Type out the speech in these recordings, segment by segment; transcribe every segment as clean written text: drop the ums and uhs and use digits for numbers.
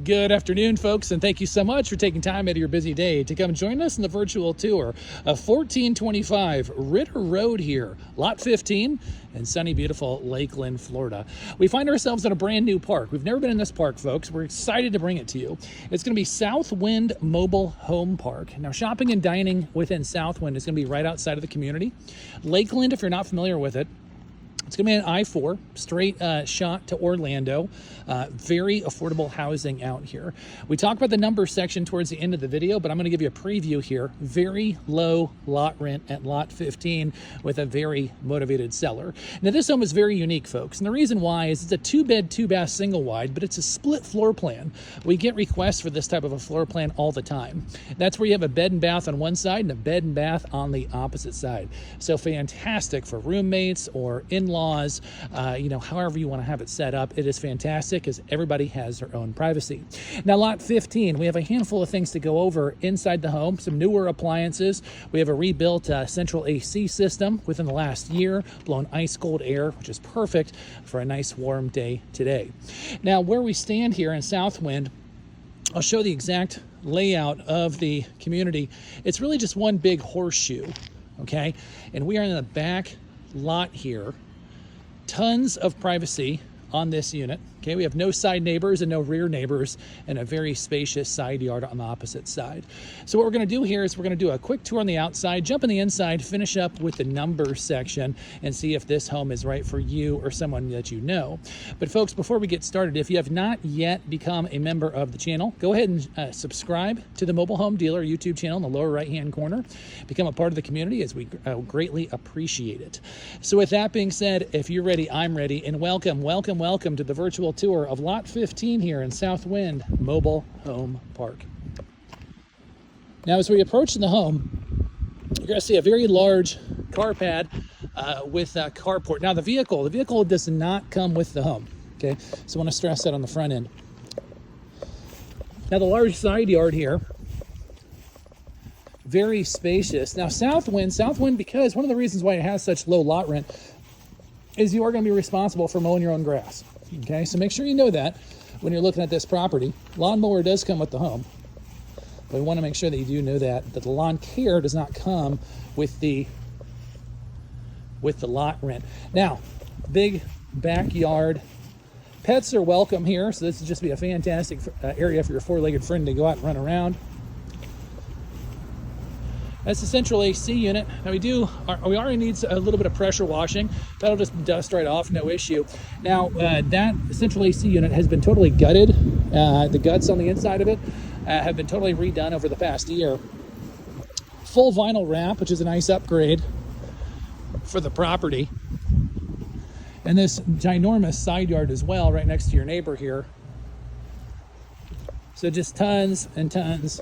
Good afternoon, folks, and thank you so much for taking time out of your busy day to come join us in the virtual tour of 1425 Ritter Road here, Lot 15 in sunny, beautiful Lakeland, Florida. We find ourselves in a brand new park. We've never been in this park, folks. We're excited to bring it to you. It's going to be Southwind Mobile Home Park. Now, shopping and dining within Southwind is going to be right outside of the community. Lakeland, if you're not familiar with it, it's going to be an I-4, straight shot to Orlando. Very affordable housing out here. We talk about the number section towards the end of the video, but I'm going to give you a preview here. Very low lot rent at lot 15 with a very motivated seller. Now, this home is very unique, folks. And the reason why is it's a 2-bed, 2-bath single wide, but it's a split floor plan. We get requests for this type of a floor plan all the time. That's where you have a bed and bath on one side and a bed and bath on the opposite side. So fantastic for roommates or in-laws, however you want to have it set up. It is fantastic because everybody has their own privacy. Now, lot 15, we have a handful of things to go over inside the home, some newer appliances. We have a rebuilt central AC system within the last year, blowing ice cold air, which is perfect for a nice warm day today. Now, where we stand here in Southwind, I'll show the exact layout of the community. It's really just one big horseshoe, okay? And we are in the back lot here. Tons of privacy on this unit. Okay, we have no side neighbors and no rear neighbors, and a very spacious side yard on the opposite side. So what we're going to do here is we're going to do a quick tour on the outside, jump on the inside, finish up with the number section, and see if this home is right for you or someone that you know. But folks, before we get started, if you have not yet become a member of the channel, go ahead and subscribe to the Mobile Home Dealer YouTube channel in the lower right-hand corner. Become a part of the community, as we greatly appreciate it. So with that being said, if you're ready, I'm ready, and welcome to the virtual tour of lot 15 here in Southwind Mobile Home Park. Now, as we approach the home, you're going to see a very large car pad with a carport. Now, the vehicle does not come with the home. Okay, so I want to stress that on the front end. Now, the large side yard here, very spacious. Now, Southwind, because one of the reasons why it has such low lot rent is you are going to be responsible for mowing your own grass. Okay, so make sure you know that when you're looking at this property. Lawnmower does come with the home, but we want to make sure that you do know that the lawn care does not come with the lot rent. Now, big backyard. Pets are welcome here, so this would just be a fantastic area for your four-legged friend to go out and run around. That's the central AC unit. Now we already need a little bit of pressure washing. That'll just dust right off, no issue. Now that central AC unit has been totally gutted. The guts on the inside of it have been totally redone over the past year. Full vinyl wrap, which is a nice upgrade for the property. And this ginormous side yard as well, right next to your neighbor here. So just tons and tons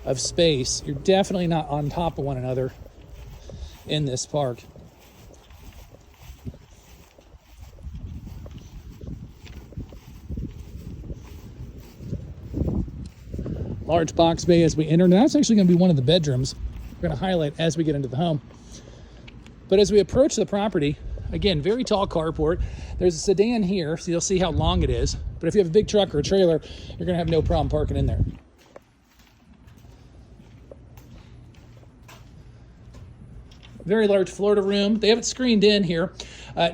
of space. You're definitely not on top of one another in this park. Large box bay as we enter. Now, that's actually going to be one of the bedrooms we're going to highlight as we get into the home. But as we approach the property, again, very tall carport. There's a sedan here, so you'll see how long it is. But if you have a big truck or a trailer, you're going to have no problem parking in there. Very large Florida room. They have it screened in here.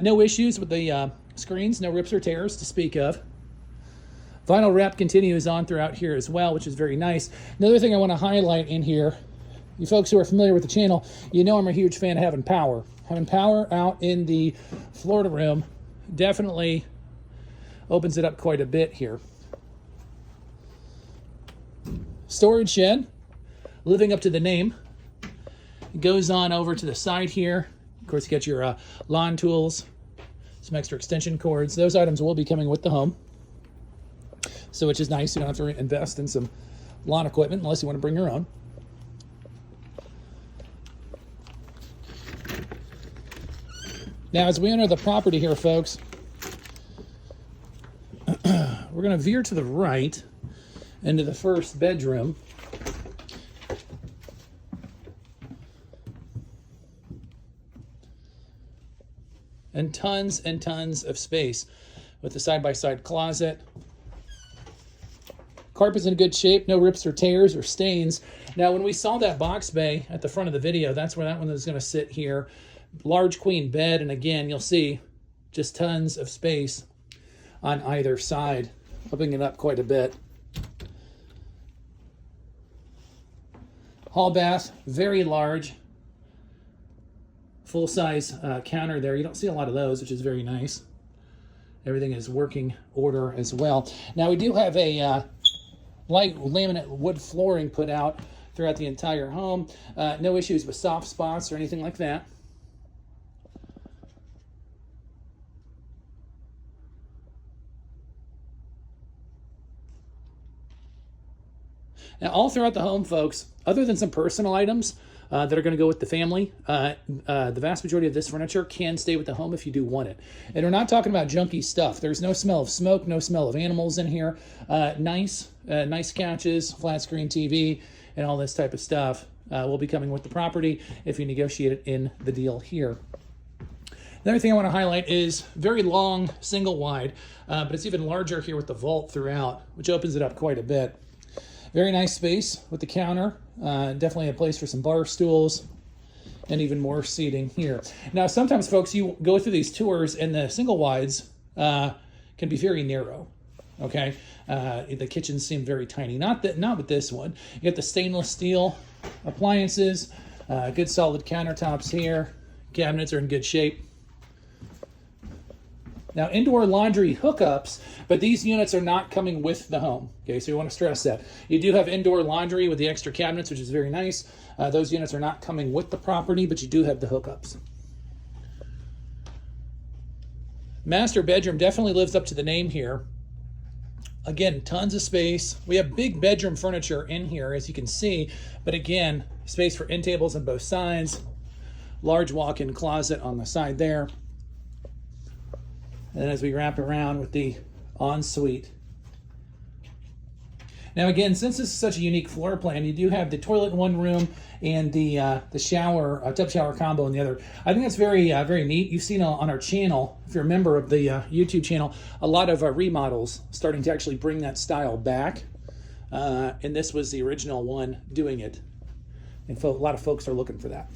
No issues with the screens, no rips or tears to speak of. Vinyl wrap continues on throughout here as well, which is very nice. Another thing I want to highlight in here, you folks who are familiar with the channel, you know I'm a huge fan of having power. Having power out in the Florida room definitely opens it up quite a bit here. Storage shed, living up to the name. Goes on over to the side here. Of course, you got your lawn tools, some extra extension cords. Those items will be coming with the home, so which is nice. You don't have to invest in some lawn equipment unless you want to bring your own. Now, as we enter the property here, folks, we're going to veer to the right into the first bedroom. And tons of space with the side-by-side closet, Carpet's in good shape, no rips or tears or stains. Now, when we saw that box bay at the front of the video, that's where that one is going to sit here. Large queen bed, and again, you'll see just tons of space on either side, opening it up quite a bit. Hall bath, very large. Full-size counter there. You don't see a lot of those, which is very nice. Everything is working order as well. Now, we do have a light laminate wood flooring put out throughout the entire home. No issues with soft spots or anything like that. Now, all throughout the home, folks, other than some personal items that are going to go with the family, the vast majority of this furniture can stay with the home if you do want it. And we're not talking about junky stuff. There's no smell of smoke, no smell of animals in here. Nice couches, flat screen TV, and all this type of stuff will be coming with the property if you negotiate it in the deal here. The other thing I want to highlight is very long, single wide, but it's even larger here with the vault throughout, which opens it up quite a bit. Very nice space with the counter. Definitely a place for some bar stools and even more seating here. Now, sometimes, folks, you go through these tours and the single wides can be very narrow. Okay, the kitchens seem very tiny. Not with this one. You get the stainless steel appliances, good solid countertops here. Cabinets are in good shape. Now, indoor laundry hookups, but these units are not coming with the home. Okay, so you want to stress that. You do have indoor laundry with the extra cabinets, which is very nice. Those units are not coming with the property, but you do have the hookups. Master bedroom definitely lives up to the name here. Again, tons of space. We have big bedroom furniture in here, as you can see, but again, space for end tables on both sides. Large walk-in closet on the side there. And then as we wrap around with the ensuite. Now again, since this is such a unique floor plan, you do have the toilet in one room and the shower, tub shower combo in the other. I think that's very neat. You've seen on our channel, if you're a member of the YouTube channel, a lot of remodels starting to actually bring that style back. And this was the original one doing it. And a lot of folks are looking for that.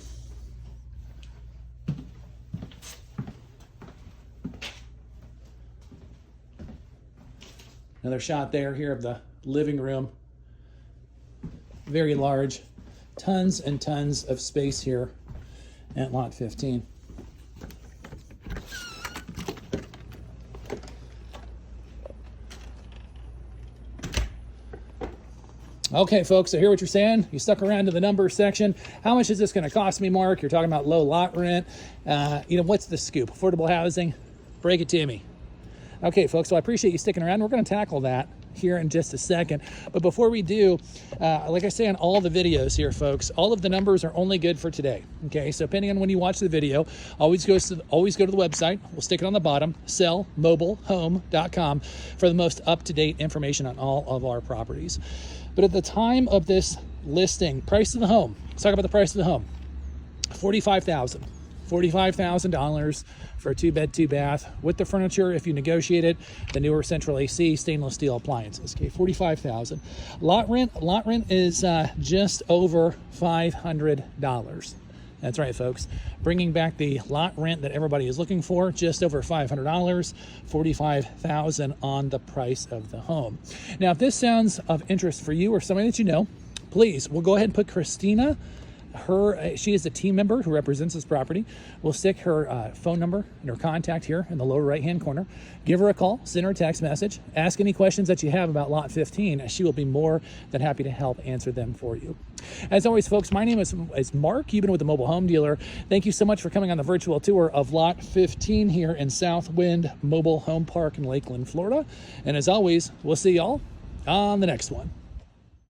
Another shot there here of the living room. Very large. Tons and tons of space here at lot 15. Okay, folks, I hear what you're saying. You stuck around to the numbers section. How much is this going to cost me, Mark? You're talking about low lot rent. What's the scoop? Affordable housing? Break it to me. Okay, folks, so I appreciate you sticking around. We're going to tackle that here in just a second. But before we do, like I say on all the videos here, folks, all of the numbers are only good for today. Okay, so depending on when you watch the video, always go to the website. We'll stick it on the bottom, sellmobilehome.com, for the most up-to-date information on all of our properties. But at the time of this listing, price of the home, let's talk about the price of the home. $45,000 for a 2-bed, 2-bath with the furniture. If you negotiate it, the newer central AC, stainless steel appliances. Okay, $45,000. Lot rent is just over $500. That's right, folks. Bringing back the lot rent that everybody is looking for, just over $500, $45,000 on the price of the home. Now, if this sounds of interest for you or somebody that you know, please, we'll go ahead and put Christina. She is a team member who represents this property. We'll stick her phone number and her contact here in the lower right-hand corner. Give her a call, send her a text message, ask any questions that you have about lot 15. She will be more than happy to help answer them for you. As always, folks, my name is Mark. You've been with the Mobile Home Dealer. Thank you so much for coming on the virtual tour of lot 15 here in Southwind Mobile Home Park in Lakeland, Florida. And as always, we'll see y'all on the next one.